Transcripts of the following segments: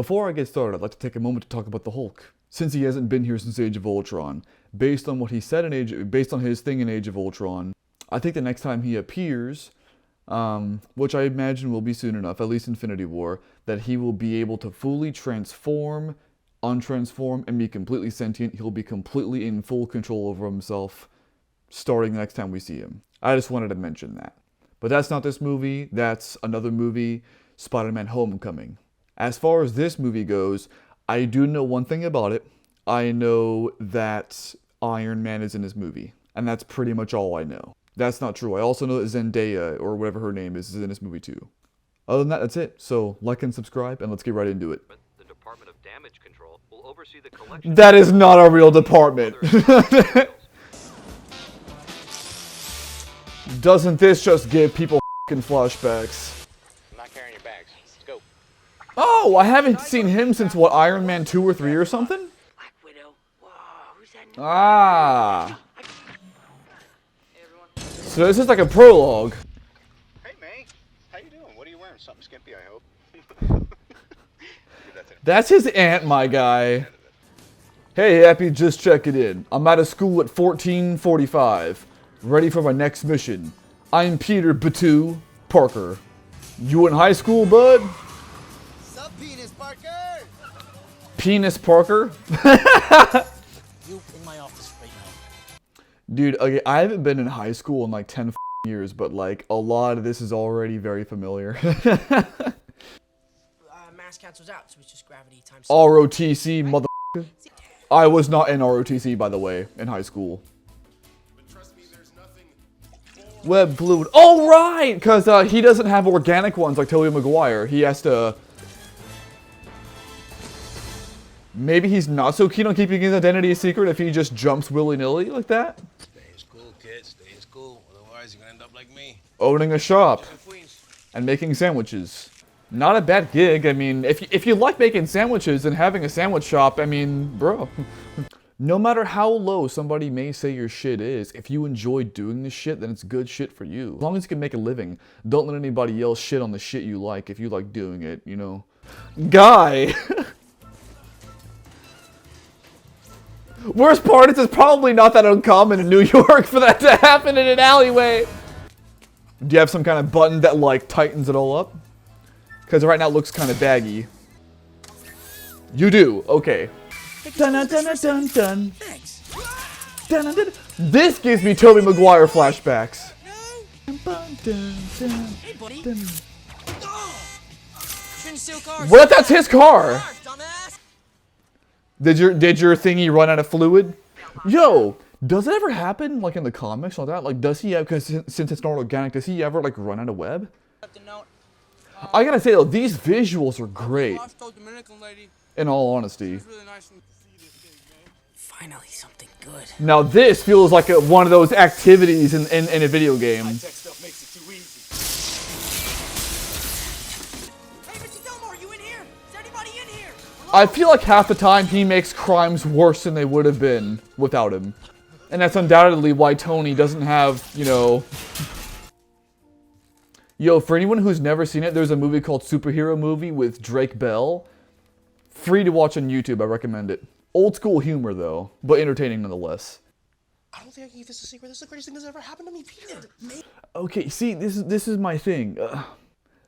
Before I get started, I'd like to take a moment to talk about the Hulk. Since he hasn't been here since Age of Ultron, based on what he said based on his thing in Age of Ultron, I think the next time he appears, which I imagine will be soon enough, at least Infinity War, that he will be able to fully transform, untransform, and be completely sentient. He'll be completely in full control over himself, starting the next time we see him. I just wanted to mention that. But that's not this movie, that's another movie, Spider-Man Homecoming. As far as this movie goes, I do know one thing about it. I know that Iron Man is in this movie, and that's pretty much all I know. That's not true. I also know that Zendaya, or whatever her name is in this movie too. Other than that, that's it. So, like and subscribe, and let's get right into it. The Department of Damage Control will oversee the collection. That is not a real department. Doesn't this just give people f***ing flashbacks? I'm not carrying your bags. Let's go. Oh, I haven't seen him since, what, Iron Man 2 or 3 or something? Black Widow. Whoa, who's that? Ah. Hey, everyone. So this is like a prologue. Hey, May. How you doing? What are you wearing? Something skimpy, I hope. That's his aunt, my guy. Hey, Happy, just checking in. I'm out of school at 14:45. Ready for my next mission. I'm Peter Batu Parker. You in high school, bud? Sup, Penis Parker? Penis Parker? You in my office right now. Dude, okay, I haven't been in high school in like 10 years, but like a lot of this is already very familiar. Mass cancels out, so it's just gravity times. ROTC, mother. I was not in ROTC, by the way, in high school. Web fluid. Oh, right! Because he doesn't have organic ones like Tobey Maguire. He has to... Maybe he's not so keen on keeping his identity a secret if he just jumps willy-nilly like that? Stay in school, kids. Stay in school. Otherwise, you're gonna end up like me. Owning a shop. And making sandwiches. Not a bad gig. I mean, if you like making sandwiches and having a sandwich shop, I mean, bro. No matter how low somebody may say your shit is, if you enjoy doing this shit, then it's good shit for you. As long as you can make a living, don't let anybody else shit on the shit you like if you like doing it, you know. Guy! Worst part is it's probably not that uncommon in New York for that to happen in an alleyway. Do you have some kind of button that, like, tightens it all up? Because right now it looks kind of baggy. You do, okay. Dun dun dun dun dun. Thanks. Dun, dun, dun. This gives me Tobey Maguire flashbacks. Hey, buddy. Shouldn't steal cars. What if that's his car? Dumbass. Did your thingy run out of fluid? Yo, does it ever happen like in the comics or that? Like, does he have? Because since it's not organic, does he ever like run out of web? I gotta say though, these visuals are great. In all honesty. Finally, something good. Now this feels like one of those activities in a video game. Hey, Mr. Gilmore, you in here? Is anybody in here? I feel like half the time he makes crimes worse than they would have been without him. And that's undoubtedly why Tony doesn't have, you know... Yo, for anyone who's never seen it, there's a movie called Superhero Movie with Drake Bell. Free to watch on YouTube, I recommend it. Old school humor though, but entertaining nonetheless. I don't think I can keep this a secret. This is the greatest thing that's ever happened to me, Peter. Okay, see, this is my thing.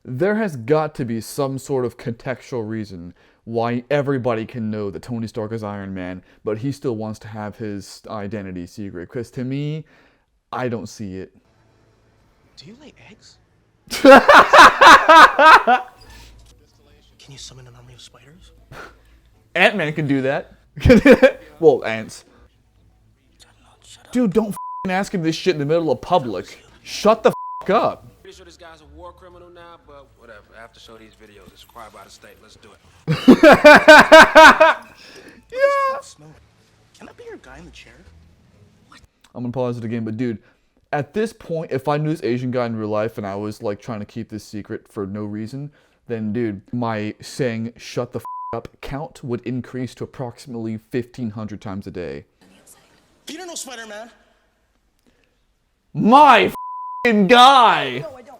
There has got to be some sort of contextual reason why everybody can know that Tony Stark is Iron Man, but he still wants to have his identity secret. Because to me, I don't see it. Do you lay eggs? Can you summon an army of spiders? Ant-Man can do that. Well, ants. Dude, don't f***ing ask him this shit in the middle of public. Shut the f*** up. Pretty sure this guy's a war criminal now, but whatever. I have to show these videos. It's required by the state. Let's do it. Yeah. Can I be your guy in the chair? I'm gonna pause it again, but dude, at this point, if I knew this Asian guy in real life and I was like trying to keep this secret for no reason, then dude, my saying shut the f up count would increase to approximately 1,500 times a day. You don't know Spider-Man. My f***ing guy! No, I don't.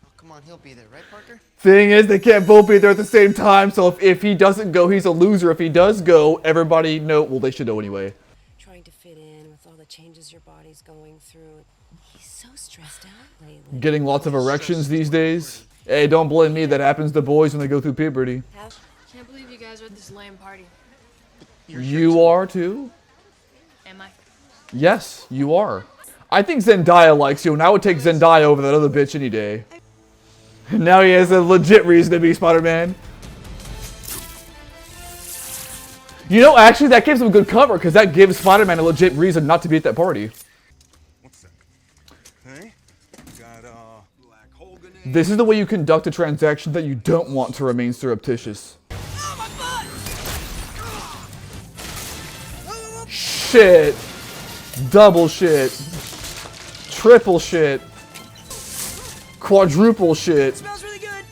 Oh, come on. on, he'll be there, right, Parker? Thing is, they can't both be there at the same time, so if he doesn't go, he's a loser. If he does go, everybody know. Well, they should know anyway. Trying to fit in with all the changes your body's going through. He's so stressed out lately. Getting lots of erections these days. Hey, don't blame me. That happens to boys when they go through puberty. Can't believe you guys are at this lame party. You are too? Am I? Yes, you are. I think Zendaya likes you, and I would take Zendaya over that other bitch any day. Now he has a legit reason to be Spider-Man. You know, actually, that gives him good cover, because that gives Spider-Man a legit reason not to be at that party. What's that? Hey? Got, Black Hogan. This is the way you conduct a transaction that you don't want to remain surreptitious. Shit. Double shit. Triple shit. Quadruple shit. Smells really good.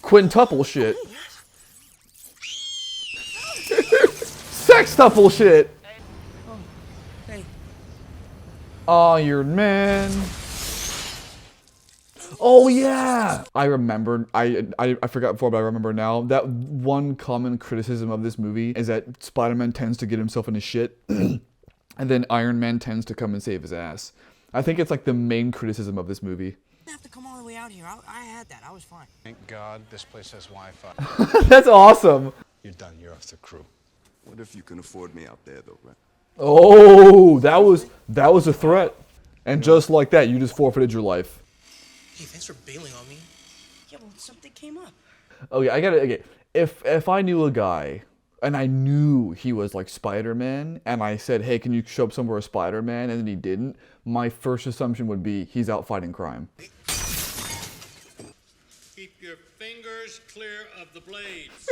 Quintuple shit. Sextuple shit. Oh, hey. Iron Man. Oh yeah! I remember, I forgot before, but I remember now. That one common criticism of this movie is that Spider-Man tends to get himself into shit, and then Iron Man tends to come and save his ass. I think it's like the main criticism of this movie. You have to come all the way out here. I had that. I was fine. Thank God this place has Wi-Fi. That's awesome! You're done. You're off the crew. What if you can afford me out there, though, right? Oh, that was a threat. And just like that, you just forfeited your life. Hey, thanks for bailing on me. Yeah, well, something came up. Okay, I gotta, okay. If I knew a guy, and I knew he was like Spider-Man, and I said, hey, can you show up somewhere as Spider-Man, and then he didn't, my first assumption would be he's out fighting crime. Keep your fingers clear of the blades.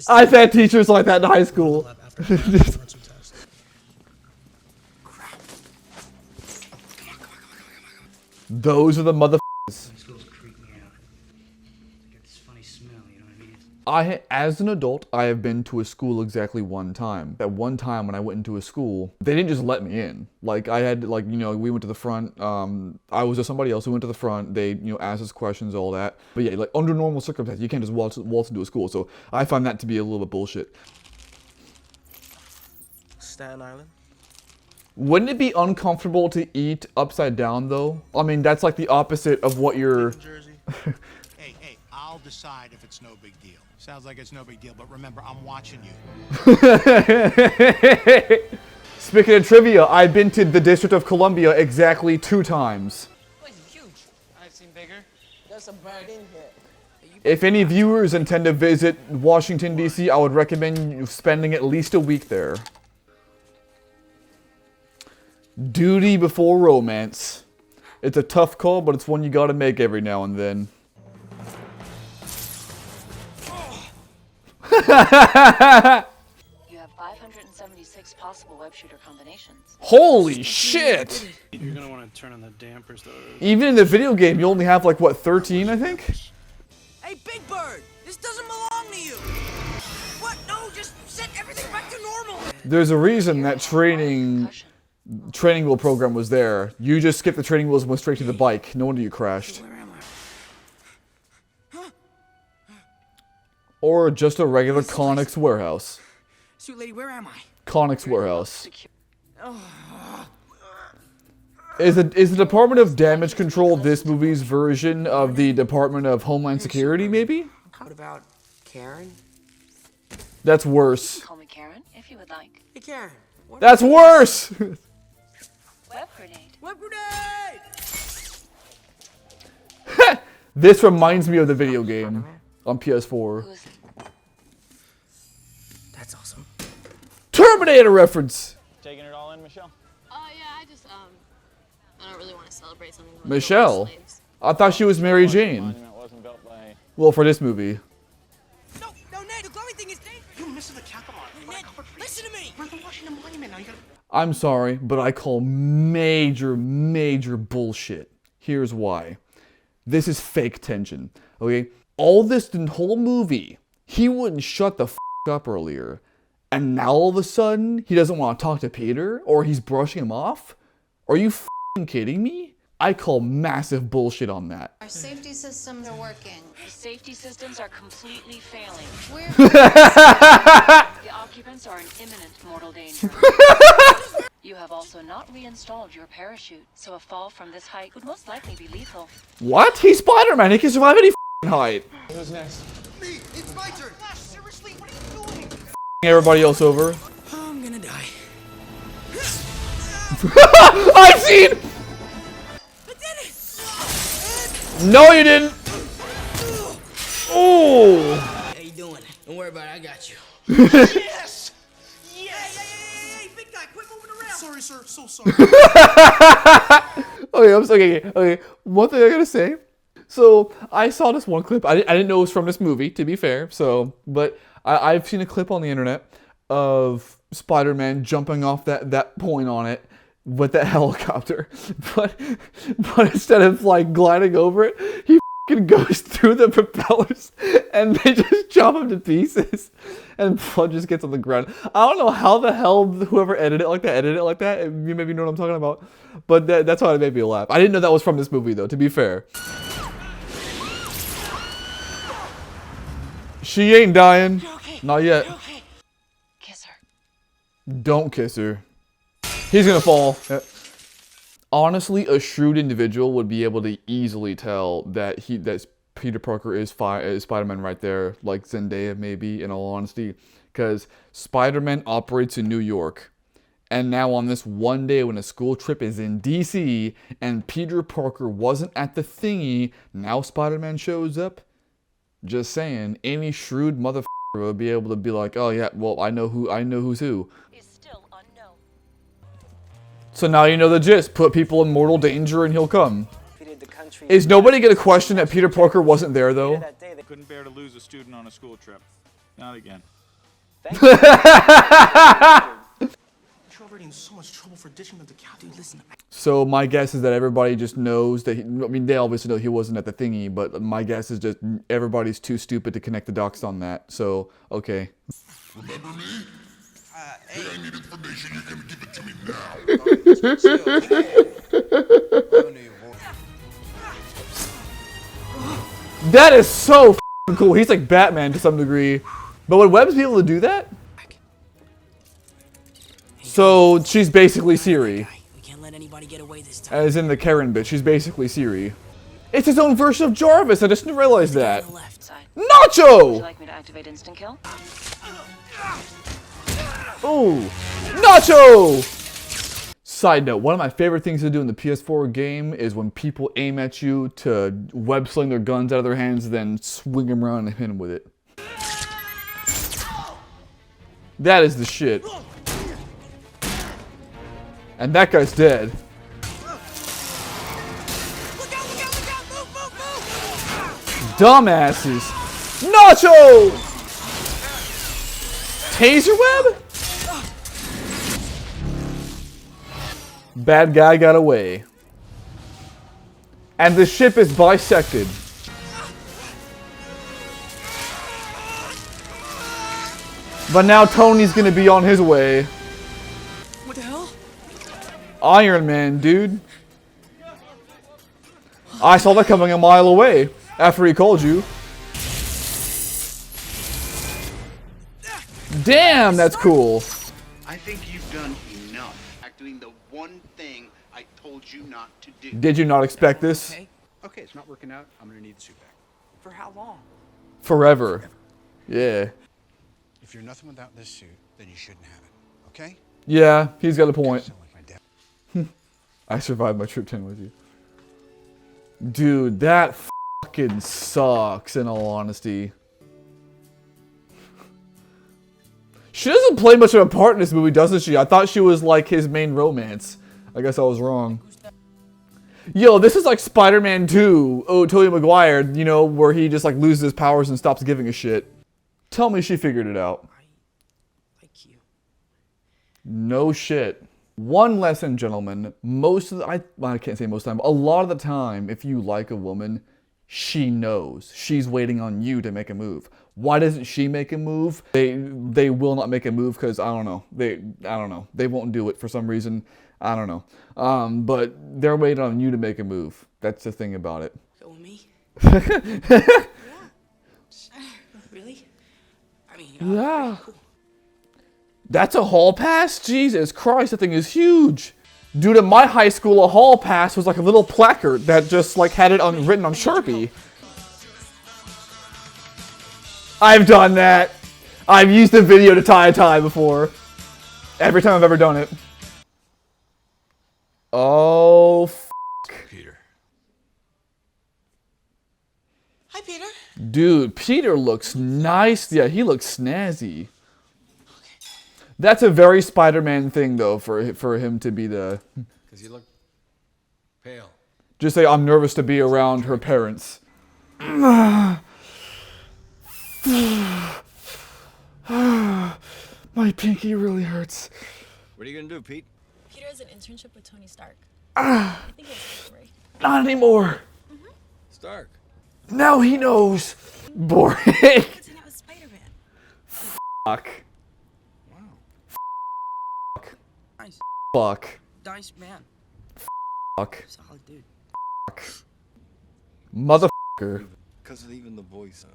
I've had teachers like that in high school. Those are the motherfuckers. As an adult, I have been to a school exactly one time. At one time when I went into a school, they didn't just let me in. Like, I had, like, you know, we went to the front. I was with somebody else who went to the front. They, you know, asked us questions, all that. But yeah, like, under normal circumstances, you can't just waltz into a school. So I find that to be a little bit bullshit. Staten Island? Wouldn't it be uncomfortable to eat upside down, though? I mean, that's like the opposite of what you're... Hey, I'll decide if it's no big deal. Sounds like it's no big deal, but remember, I'm watching you. Speaking of trivia, I've been to the District of Columbia exactly 2 times. Place is huge. I've seen bigger. There's some bird in here. If any viewers intend to visit Washington, D.C., I would recommend you spending at least a week there. Duty before romance. It's a tough call, but it's one you gotta make every now and then. You have 576 possible web shooter combinations. Holy shit! You're gonna want to turn on the dampers, though. Even in the video game, you only have like, what, 13, I think? Hey, Big Bird! This doesn't belong to you! What? No, just set everything back to normal! There's a reason that training wheel program was there. You just skipped the training wheels and went straight to the bike. No wonder you crashed. Where am I? Or just a regular Connex warehouse. Suit lady, where am I? Connex warehouse. Is the Department of Damage Control this movie's version of the Department of Homeland Security, maybe? What about Karen? That's worse. Call me Karen if you would like. Hey, Karen. That's worse! Web grenade. Web grenade! This reminds me of the video game on PS4. That's awesome. Terminator reference! Taking it all in, Michelle? Yeah, I just, I don't really want to celebrate something. Michelle? I thought she was Mary Jane. Well, for this movie. No, Ned, the glowing thing is dangerous! You missing the capital. Ned, listen to me! We're the Washington Monument now. You gotta... I'm sorry, but I call major bullshit. Here's why. This is fake tension, okay? All this whole movie, he wouldn't shut the f*** up earlier. And now all of a sudden, he doesn't want to talk to Peter? Or he's brushing him off? Are you f***ing kidding me? I call massive bullshit on that. Our safety systems are working. The safety systems are completely failing. We're The occupants are in imminent mortal danger. You have also not reinstalled your parachute, so a fall from this height would most likely be lethal. What? He's Spider-Man. He can survive any height. Who's next? Me! It's my turn! Flash, seriously, what are you doing? Everybody else over. I'm gonna die. I've seen! I did it! No, you didn't. Oh. How you doing? Don't worry about it, I got you. Yes! Hey, big guy, quit moving around! Sorry, sir. So sorry. Okay. One thing I gotta say. So I saw this one clip. I didn't know it was from this movie, to be fair. But I've seen a clip on the internet of Spider-Man jumping off that point on it with that helicopter. But instead of like gliding over it, he fucking goes through the propellers and they just chop him to pieces. And blood just gets on the ground. I don't know how the hell whoever edited it like that. You maybe know what I'm talking about. But that's how it made me laugh. I didn't know that was from this movie though, to be fair. She ain't dying. Okay. Not yet. Okay. Kiss her. Don't kiss her. He's gonna fall. Honestly, a shrewd individual would be able to easily tell that Peter Parker is Spider-Man right there, like Zendaya maybe, in all honesty. Because Spider-Man operates in New York. And now on this one day when a school trip is in DC and Peter Parker wasn't at the thingy, now Spider-Man shows up. Just saying, any shrewd motherfucker would be able to be like, oh yeah, well I know who's who. Is still unknown. So now you know the gist. Put people in mortal danger and he'll come. Is nobody gonna question that Peter Parker wasn't there though? Couldn't bear to lose a student on a school trip. Not again. You're already in so much trouble for ditching the cow. Dude, listen. So my guess is that everybody just knows that, they obviously know he wasn't at the thingy, but my guess is just everybody's too stupid to connect the dots on that. So, okay. Remember me? Hey, I need information. You're gonna give it to me now. That is so f***ing cool. He's like Batman to some degree. But would Webbs be able to do that? So she's basically Siri. We can't let anybody get away this time. As in the Karen bitch, she's basically Siri. It's his own version of Jarvis. I just didn't realize that. Nacho! Would you like me to activate instant kill? Ooh, Nacho! Side note, one of my favorite things to do in the PS4 game is when people aim at you to web sling their guns out of their hands, then swing them around and hit them with it. That is the shit. And that guy's dead. Dumbasses. Nacho! Taser web? Bad guy got away. And the ship is bisected. But now Tony's gonna be on his way. What the hell? Iron Man, dude. I saw that coming a mile away after he called you. Damn, that's cool. I think you've done enough doing the one thing I told you not to do. Did you not expect this? Okay, it's not working out. I'm gonna need the suit back. For how long? Forever. Yeah. If you're nothing without this suit, then you shouldn't have it. Okay? Yeah, he's got a point. I survived my trip 10 with you. Dude, that fucking sucks, in all honesty. She doesn't play much of a part in this movie, doesn't she? I thought she was like his main romance. I guess I was wrong. Yo, this is like Spider-Man 2, Tobey Maguire, you know, where he just like loses his powers and stops giving a shit. Tell me she figured it out. I like you. No shit. One lesson, gentlemen. Most of the, I can't say most of the time, a lot of the time, if you like a woman, she knows. She's waiting on you to make a move. Why doesn't she make a move? They will not make a move because I don't know. They won't do it for some reason. I don't know. But they're waiting on you to make a move. That's the thing about it. Go with me? Really? I mean, Yeah. That's a hall pass? Jesus Christ, that thing is huge. Dude, at my high school, a hall pass was like a little placard that just like had it written on Sharpie. I've done that. I've used the video to tie a tie before. Every time I've ever done it. Oh, f***. Peter. Hi, Peter. Dude, Peter looks nice. Yeah, he looks snazzy. That's a very Spider-Man thing, though, for him to be the... Because you look pale. Just say, I'm nervous to be around her parents. My pinky really hurts. What are you going to do, Pete? Peter has an internship with Tony Stark. I think it's great. Not anymore. Stark. Now he knows. Boring. Fuck. Nice. Fuck. Nice man. Fuck. Solid dude. Fuck. Motherfucker. Because of even the voice.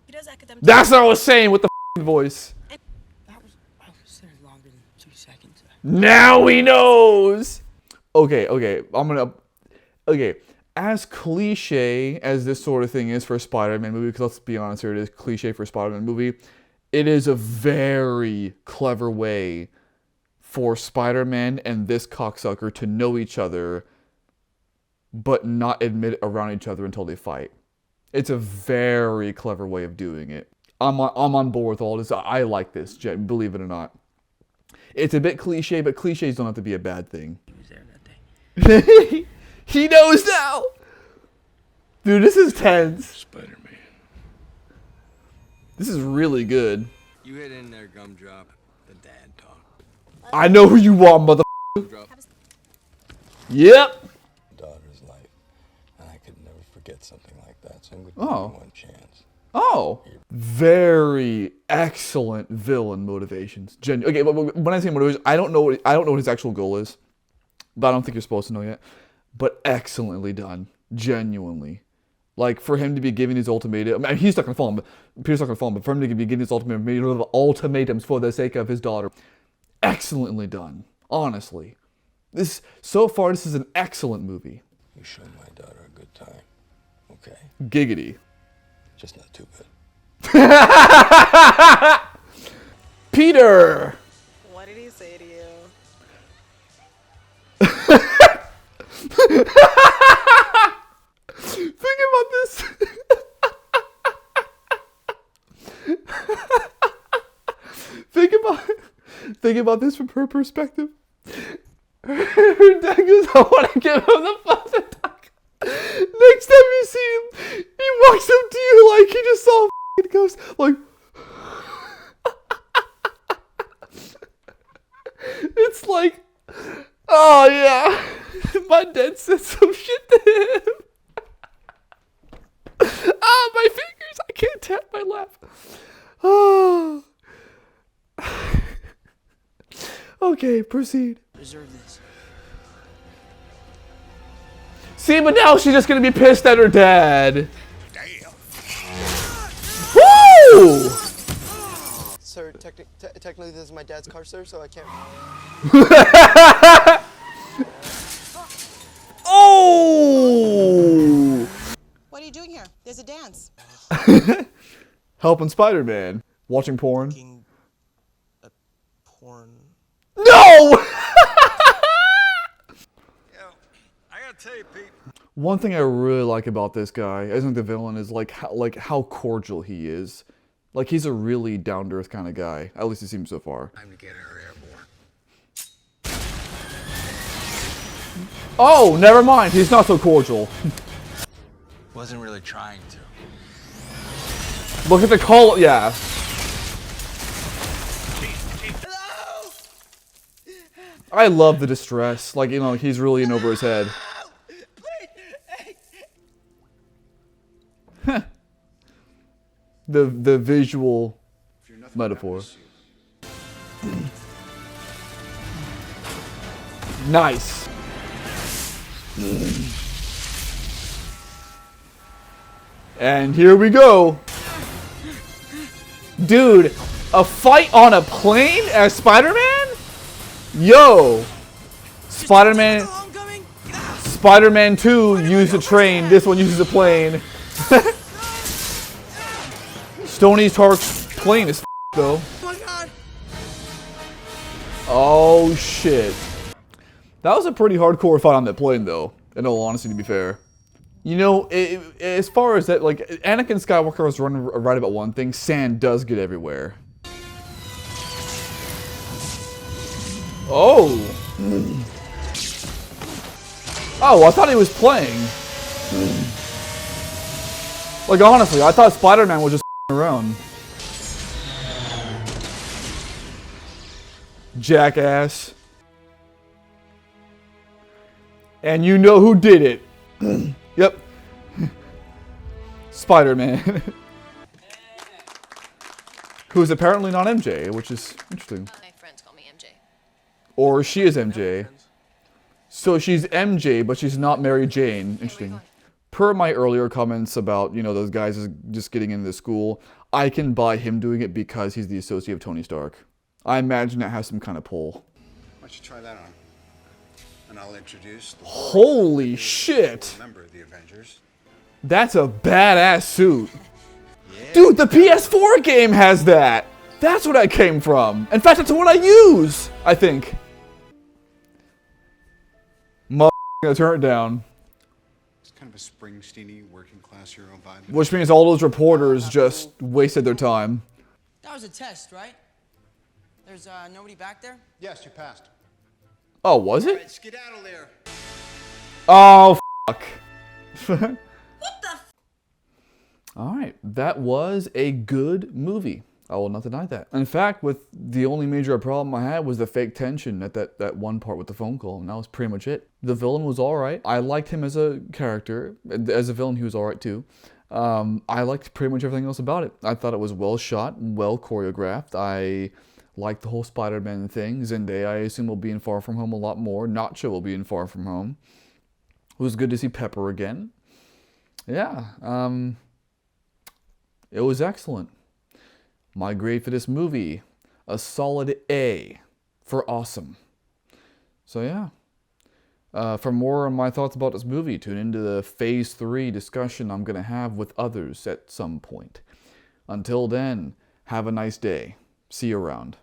Peter's academic. That's what I was saying with the voice. I was there longer than 2 seconds. Now he knows. Okay. Okay. As cliche as this sort of thing is for a Spider-Man movie, because let's be honest here, it is cliche for a Spider-Man movie. It is a very clever way for Spider-Man and this cocksucker to know each other, but not admit around each other until they fight. It's a very clever way of doing it. I'm on board with all this. I like this, believe it or not. It's a bit cliche, but cliches don't have to be a bad thing. He was there that day. He knows now! Dude, this is tense. Spider-Man. This is really good. You hit in there, Gumdrop. The dad talk. I know who you are, motherfucker. Yep. Daughter's life, and I could never forget something like that. So I'm going to Oh. give you one chance. Oh. Very excellent villain motivations. Okay, but when I say motivations, I don't know what his actual goal is. But I don't think you're supposed to know yet. But excellently done. Genuinely. Like, for him to be giving his ultimatum, I mean, he's not going to fall, Peter's not going to fall, but for him to be giving his ultimatums for the sake of his daughter, excellently done. Honestly. So far, this is an excellent movie. You showed my daughter a good time. Okay? Giggity. Just not too good. Peter! What did he say to you? Think about this. Think about this from her perspective. Her dad goes, I want to give him the father talk. Next time you see him, he walks up to you like he just saw a ghost. Like, it's like, oh yeah, my dad said some shit to him. Ah, my fingers, I can't tap my lap. Oh. Okay, proceed. Reserve this. See, but now she's just gonna be pissed at her dad. Damn. Woo! Sir, technically this is my dad's car, sir, so I can't. Oh! What are you doing here? There's a dance. Helping Spider-Man. Watching porn. Porn. No! I gotta tell you, Pete. One thing I really like about this guy, I think the villain, is like how cordial he is. Like, he's a really down-to-earth kind of guy. At least he seems so far. Time to get her airborne. Oh, never mind. He's not so cordial. Wasn't really trying to. Look at the call. Yeah. I love the distress. Like, you know, he's really in over his head. The visual metaphor. Nice. And here we go. Dude, a fight on a plane as Spider-Man? Yo. Spider-Man 2 used a train. This one uses a plane. Tony Stark's plane is though. Oh shit. That was a pretty hardcore fight on that plane though, in all honesty, to be fair. You know, as far as that, like, Anakin Skywalker was running right about one thing, sand does get everywhere. Oh. Oh, I thought he was playing. Like, honestly, I thought Spider-Man was just around. Jackass. And you know who did it. Yep. Spider-Man. Who's apparently not MJ, which is interesting. My friends call me MJ. Or she is MJ. So she's MJ, but she's not Mary Jane. Interesting. Per my earlier comments about, you know, those guys just getting into school, I can buy him doing it because he's the associate of Tony Stark. I imagine that has some kind of pull. Why don't you try that on? And I'll introduce the Holy shit! member of the Avengers. That's a badass suit. Yeah. Dude, the PS4 game has that! That's what I came from. In fact, that's what I use, I think. Gonna turn it down. It's kind of a Springsteen-y working class hero vibe. Which means all those reporters just wasted their time. That was a test, right? There's nobody back there? Yes, you passed. Oh, was it? Right, skedaddle there. Oh, fuck. What the? Alright, that was a good movie. I will not deny that. In fact, with the only major problem I had was the fake tension at that one part with the phone call, and that was pretty much it. The villain was alright. I liked him as a character. As a villain, he was alright too. I liked pretty much everything else about it. I thought it was well shot, well choreographed. I liked the whole Spider-Man thing. Zendaya, I assume, will be in Far From Home a lot more. Nacho will be in Far From Home. It was good to see Pepper again. Yeah, it was excellent. My grade for this movie, a solid A for awesome. So yeah. For more on my thoughts about this movie, tune into the Phase 3 discussion I'm going to have with others at some point. Until then, have a nice day. See you around.